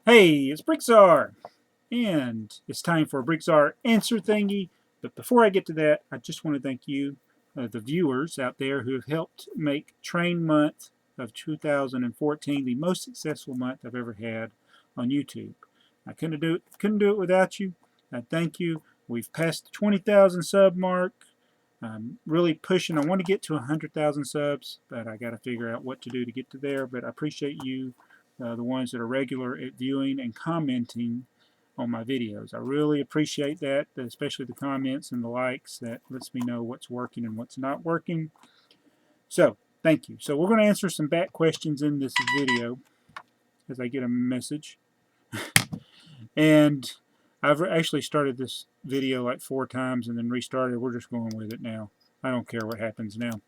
Hey, it's BrickTsar, and it's time for a BrickTsar answer thingy. But before I get to that, I just want to thank you, the viewers out there who have helped make Train Month of 2014 the most successful month I've ever had on YouTube. I couldn't do it without you. Thank you. We've passed the 20,000 sub mark. I'm really pushing. I want to get to 100,000 subs, but I got to figure out what to do to get to there. But I appreciate you, the ones that are regular at viewing and commenting on my videos. I really appreciate that, especially the comments and the likes. That lets me know what's working and what's not working. So, thank you. So we're going to answer some bat questions in this video as I get a message. And I've actually started this video like 4 times and then restarted. We're just going with it now. I don't care what happens now.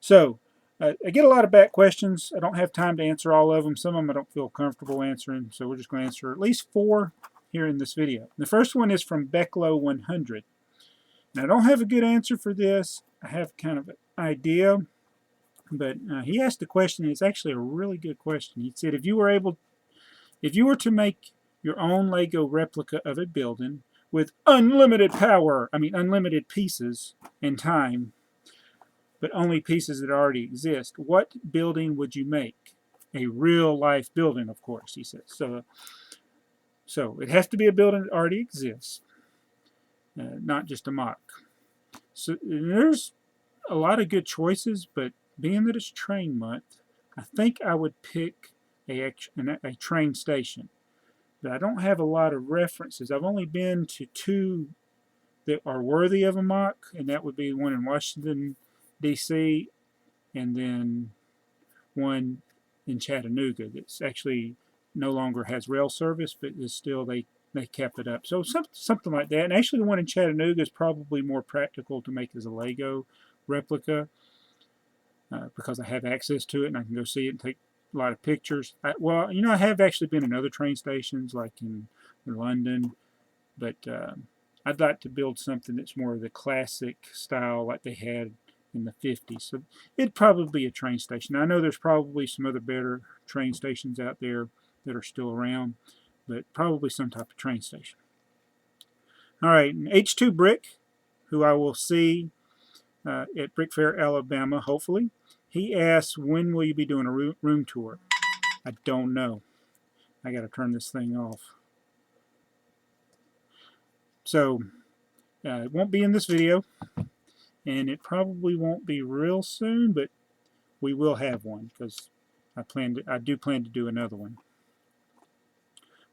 So, I get a lot of bat questions. I don't have time to answer all of them. Some of them I don't feel comfortable answering. So we're just going to answer at least 4 here in this video. The first one is from Beklo100. Now, I don't have a good answer for this. I have kind of an idea. But he asked a question. It's actually a really good question. He said, if you were to make your own Lego replica of a building with unlimited power, unlimited pieces and time, but only pieces that already exist, what building would you make? A real-life building, of course, he says. So it has to be a building that already exists, not just a mock. So there's a lot of good choices, but being that it's train month, I think I would pick a train station. But I don't have a lot of references. I've only been to 2 that are worthy of a mock, and that would be one in Washington, D.C., and then one in Chattanooga that's actually no longer has rail service, but is still, they kept it up. So something like that. And actually the one in Chattanooga is probably more practical to make as a Lego replica because I have access to it and I can go see it and take a lot of pictures. I have actually been in other train stations like in London, but I'd like to build something that's more of the classic style like they had in the 50s. So it'd probably be a train station. Now, I know there's probably some other better train stations out there that are still around, but probably some type of train station. All right, and H2 Brick, who I will see at Brick Fair, Alabama, hopefully. He asks, when will you be doing a room tour? I don't know. I got to turn this thing off. So, it won't be in this video, and it probably won't be real soon, but we will have one because I do plan to do another one.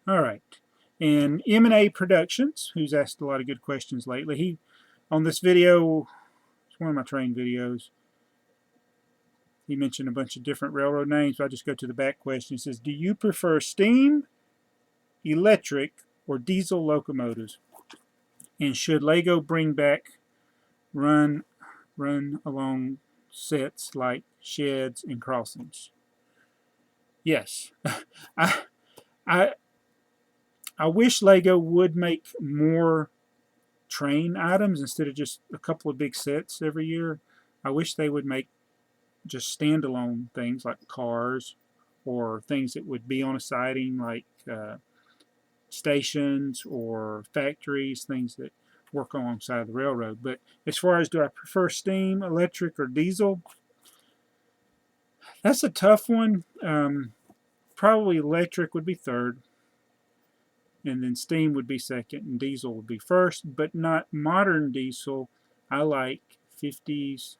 All right, and M&A Productions, who's asked a lot of good questions lately. On this video, it's one of my train videos, he mentioned a bunch of different railroad names, so I'll just go to the back question. He says, do you prefer steam, electric, or diesel locomotives? And should Lego bring back run along sets like sheds and crossings? Yes. I wish Lego would make more train items instead of just a couple of big sets every year. I wish they would make just standalone things like cars or things that would be on a siding like stations or factories, things that work alongside the railroad. But as far as do I prefer steam, electric, or diesel, that's a tough one. Probably electric would be third, and then steam would be second, and diesel would be first, but not modern diesel. I like 50s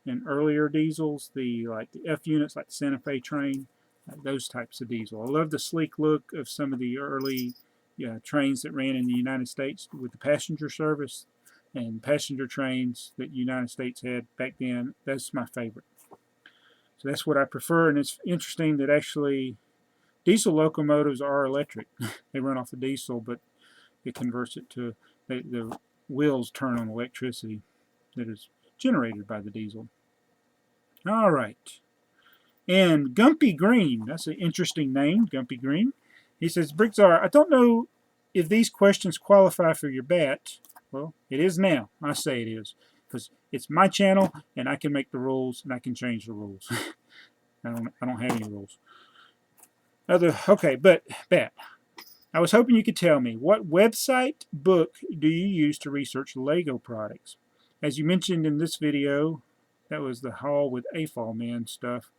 and earlier diesels, like the F units, like the Santa Fe train, those types of diesel. I love the sleek look of some of the early trains that ran in the United States with the passenger service and passenger trains that the United States had back then. That's my favorite. So that's what I prefer, and it's interesting that actually diesel locomotives are electric. They run off of diesel, but it converts it to, the wheels turn on electricity that is generated by the diesel. All right. And Gumpy Green, that's an interesting name, Gumpy Green. He says, BrickTsar, I don't know if these questions qualify for your bat. Well, it is now. I say it is. Because it's my channel, and I can make the rules, and I can change the rules. I don't have any rules. Okay, but bat. I was hoping you could tell me, what website book do you use to research Lego products? As you mentioned in this video, that was the haul with AFOL Man stuff.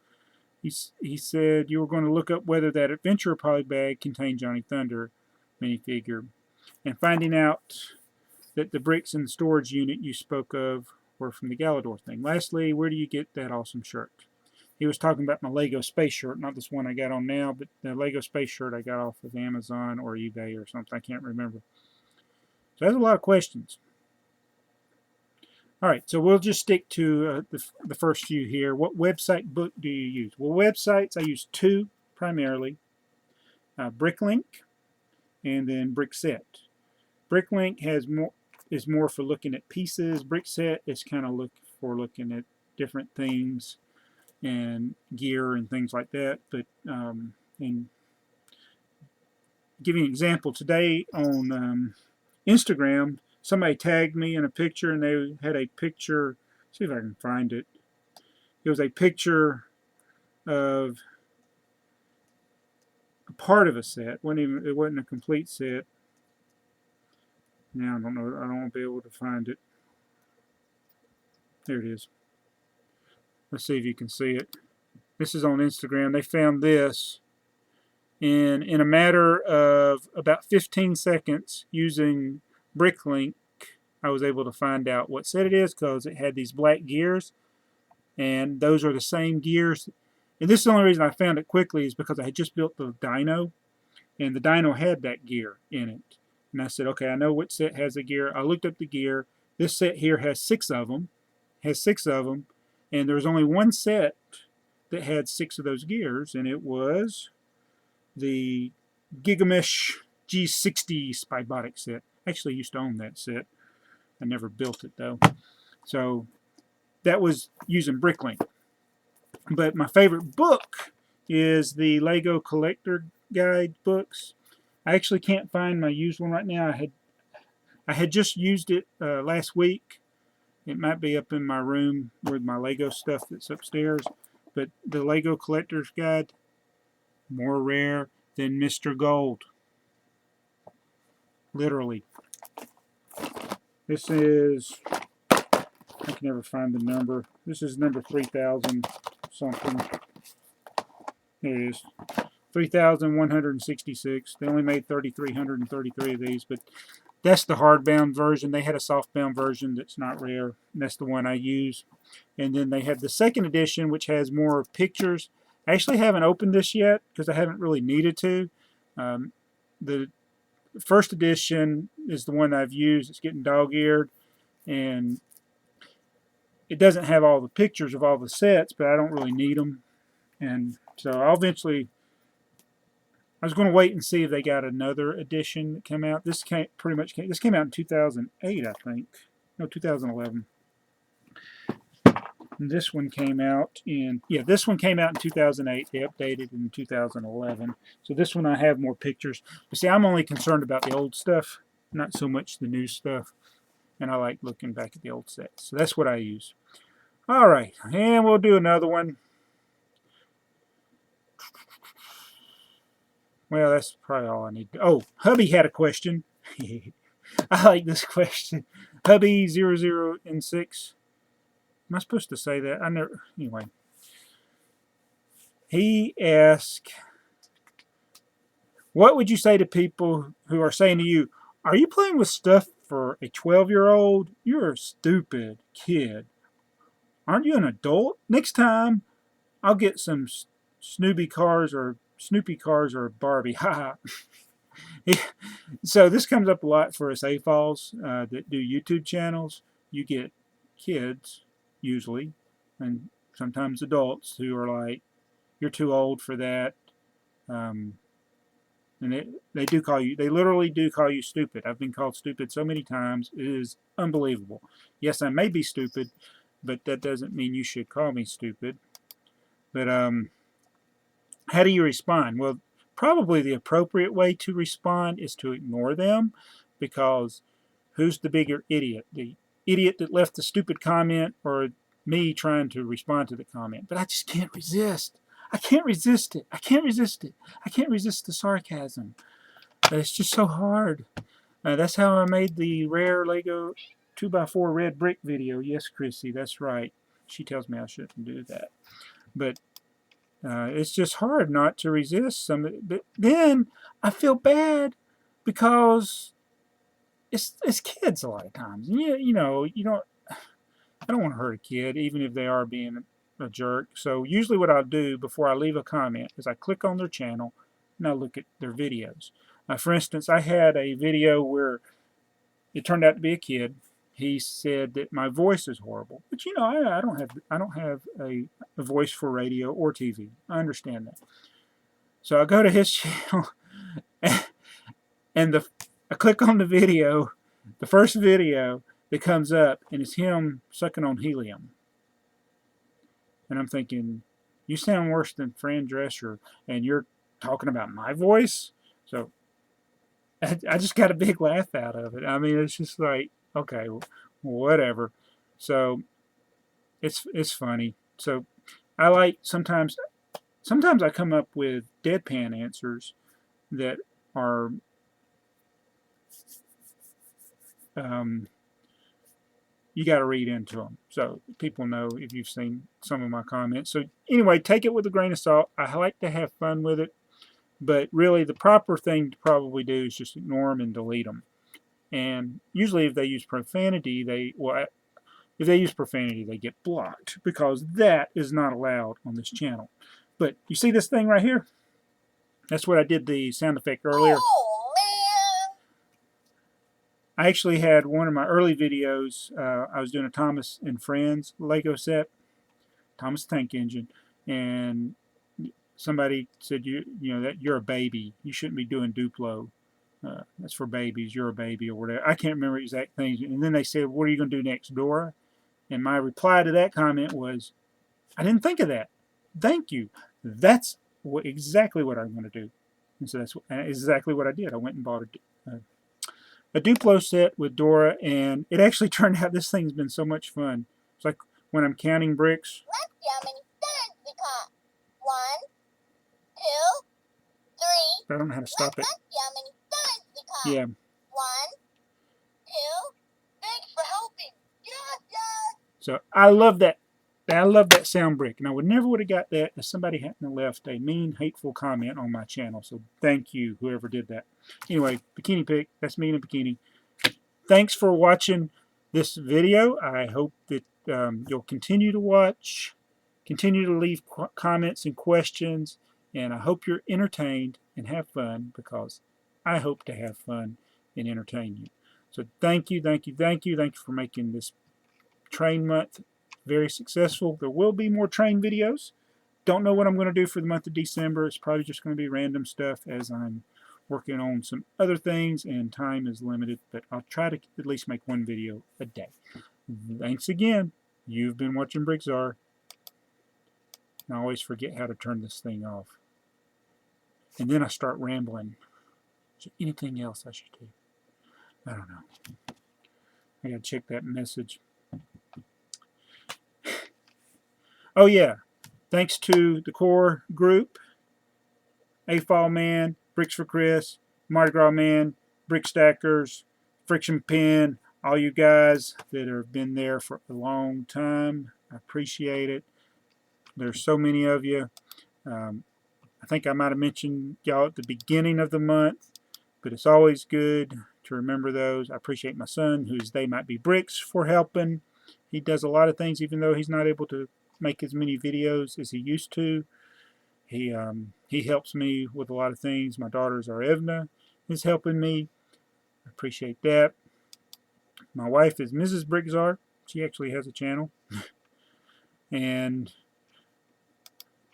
He said you were going to look up whether that adventure poly bag contained Johnny Thunder minifigure, and finding out that the bricks in the storage unit you spoke of were from the Galador thing. Lastly, where do you get that awesome shirt? He was talking about my Lego space shirt, not this one I got on now, but the Lego space shirt I got off of Amazon or eBay or something. I can't remember. So that's a lot of questions. All right, so we'll just stick to the first few here. What website book do you use? Well, websites, I use two primarily. BrickLink and then BrickSet. BrickLink is more for looking at pieces. BrickSet is kind of looking at different things and gear and things like that. But and give you an example, today on Instagram, somebody tagged me in a picture, and they had a picture. See if I can find it. It was a picture of a part of a set. It wasn't a complete set. Now I don't know. I don't want to be able to find it. There it is. Let's see if you can see it. This is on Instagram. They found this in a matter of about 15 seconds using BrickLink. I was able to find out what set it is because it had these black gears, and those are the same gears. And this is the only reason I found it quickly is because I had just built the dyno, and the dyno had that gear in it. And I said, okay, I know which set has the gear. I looked up the gear. This set here has 6 of them. And there was only one set that had 6 of those gears, and it was the Gigamesh G60 Spybotic set. I actually used to own that set. I never built it though. So that was using BrickLink. But my favorite book is the Lego Collector Guide books. I actually can't find my used one right now. I had just used it last week. It might be up in my room with my Lego stuff that's upstairs. But the Lego Collector's Guide, more rare than Mr. Gold. Literally. This is, I can never find the number. This is number 3000 something. There it is. 3,166. They only made 3,333 of these, but that's the hardbound version. They had a softbound version that's not rare, and that's the one I use. And then they have the second edition, which has more pictures. I actually haven't opened this yet because I haven't really needed to. The first edition is the one I've used. It's getting dog-eared, and it doesn't have all the pictures of all the sets, but I don't really need them. And so I'll eventually, I was going to wait and see if they got another edition that came out. This came out in 2008, I think. No, 2011. And this one came out in, this one came out in 2008. They updated in 2011. So this one I have more pictures. But see, I'm only concerned about the old stuff, not so much the new stuff. And I like looking back at the old sets. So that's what I use. All right, and we'll do another one. Well, that's probably all I need. Oh, Hubby had a question. I like this question. Hubby 00N6. Am I supposed to say that? I never. Anyway, he asked, "What would you say to people who are saying to you, are you playing with stuff for a 12-year-old? You're a stupid kid. Aren't you an adult? Next time, I'll get some Snoopy cars or Barbie." Haha. So this comes up a lot for us AFOLs that do YouTube channels. You get kids, usually, and sometimes adults, who are like, "You're too old for that." And they do call you, they literally do call you stupid. I've been called stupid so many times. It is unbelievable. Yes, I may be stupid, but that doesn't mean you should call me stupid. But how do you respond? Well, probably the appropriate way to respond is to ignore them, because who's the bigger idiot? The idiot that left the stupid comment, or me trying to respond to the comment? But I just can't resist. I can't resist it. I can't resist it. I can't resist the sarcasm. It's just so hard. That's how I made the rare Lego 2x4 red brick video. Yes, Chrissy, that's right. She tells me I shouldn't do that. But it's just hard not to resist some of it. But then I feel bad because it's kids a lot of times. You know, I don't want to hurt a kid, even if they are being a jerk. So usually what I'll do before I leave a comment is I click on their channel and I look at their videos. For instance, I had a video where it turned out to be a kid. He said that my voice is horrible, but you know, I don't have a voice for radio or TV. I understand that. So I go to his channel and I click on the video, the first video that comes up, and it's him sucking on helium. And I'm thinking, you sound worse than Fran Drescher, and you're talking about my voice? So I just got a big laugh out of it. I mean, it's just like, okay, whatever. So it's funny. So I like sometimes I come up with deadpan answers that are you got to read into them so people know if you've seen some of my comments. So anyway, take it with a grain of salt. I like to have fun with it, but really the proper thing to probably do is just ignore them and delete them. And usually if they use profanity, if they use profanity, they get blocked because that is not allowed on this channel. But you see this thing right here? That's what I did the sound effect earlier. Oh, man. I actually had one of my early videos, I was doing a Thomas and Friends Lego set, Thomas Tank Engine, and somebody said, you know, that you're a baby. You shouldn't be doing Duplo. That's for babies. You're a baby or whatever. I can't remember exact things. And then they said, what are you going to do next, Dora? And my reply to that comment was, I didn't think of that. Thank you. That's exactly what I'm going to do. And so that's exactly what I did. I went and bought a Duplo set with Dora, and it actually turned out this thing's been so much fun. It's like when I'm counting bricks. Let's see how many stones we caught. 1, 2, 3. I don't know how to stop it. Let's see how many stones we caught. Yeah. 1, 2. Thanks for helping. Yes. So I love that. I love that sound brick, and I would never have got that if somebody hadn't left a mean, hateful comment on my channel. So thank you, whoever did that. Anyway, bikini pic. That's me in a bikini. Thanks for watching this video. I hope that you'll continue to watch, continue to leave comments and questions, and I hope you're entertained and have fun because I hope to have fun and entertain you. So thank you, thank you, thank you. Thank you for making this train month very successful. There will be more train videos. Don't know what I'm going to do for the month of December. It's probably just going to be random stuff as I'm working on some other things and time is limited, but I'll try to at least make one video a day. Thanks again. You've been watching BrickTsar. And I always forget how to turn this thing off. And then I start rambling. Is there anything else I should do? I don't know. I gotta check that message. Oh yeah, thanks to the core group, AFOL Man, Bricks for Chris, Mardi Gras Man, Brick Stackers, Friction Pen, all you guys that have been there for a long time. I appreciate it. There's so many of you. I think I might have mentioned y'all at the beginning of the month, but it's always good to remember those. I appreciate my son, whose They Might Be Bricks, for helping. He does a lot of things, even though he's not able to make as many videos as he used to. He helps me with a lot of things. My daughter Zarevna is helping me. I appreciate that. My wife is Mrs. BrickTsar. She actually has a channel. And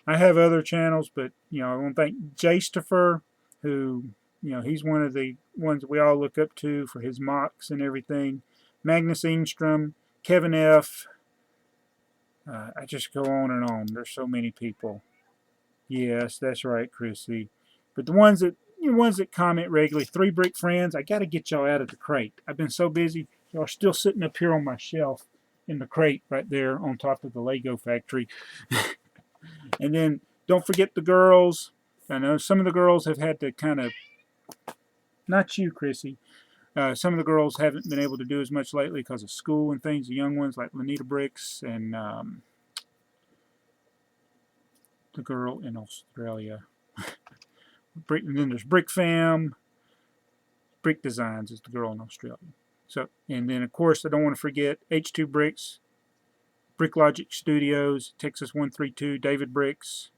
I have other channels, but you know, I want to thank Jaystifer, who, you know, he's one of the ones that we all look up to for his mocks and everything. Magnus Engstrom, Kevin F. I just go on and on. There's so many people. Yes, that's right, Chrissy. But the ones that comment regularly, 3 Brick Friends, I got to get y'all out of the crate. I've been so busy. Y'all are still sitting up here on my shelf in the crate right there on top of the Lego factory. And then don't forget the girls. I know some of the girls have had to kind of Not you, Chrissy. Some of the girls haven't been able to do as much lately because of school and things. The young ones like Lanita Bricks and the girl in Australia. And then there's Brick Fam. Brick Designs is the girl in Australia. So, and then of course I don't want to forget H2 Bricks, Brick Logic Studios, Texas 132, David Bricks,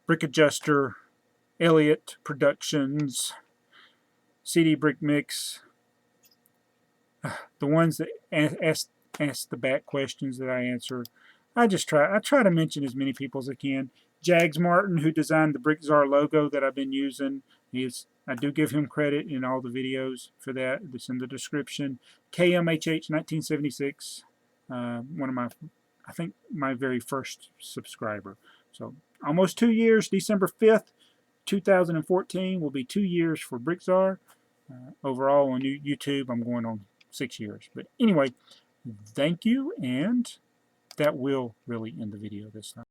Brick Adjuster, Elliott Productions, CD Brick Mix, the ones that ask the back questions that I answer. I try to mention as many people as I can. JagsMartin, who designed the BrickTsar logo that I've been using, I do give him credit in all the videos for that. It's in the description. KMHH 1976, one of I think my very first subscriber. So almost 2 years. December 5th, 2014 will be 2 years for BrickTsar. Overall on YouTube, I'm going on 6 years. But anyway, thank you, and that will really end the video this time.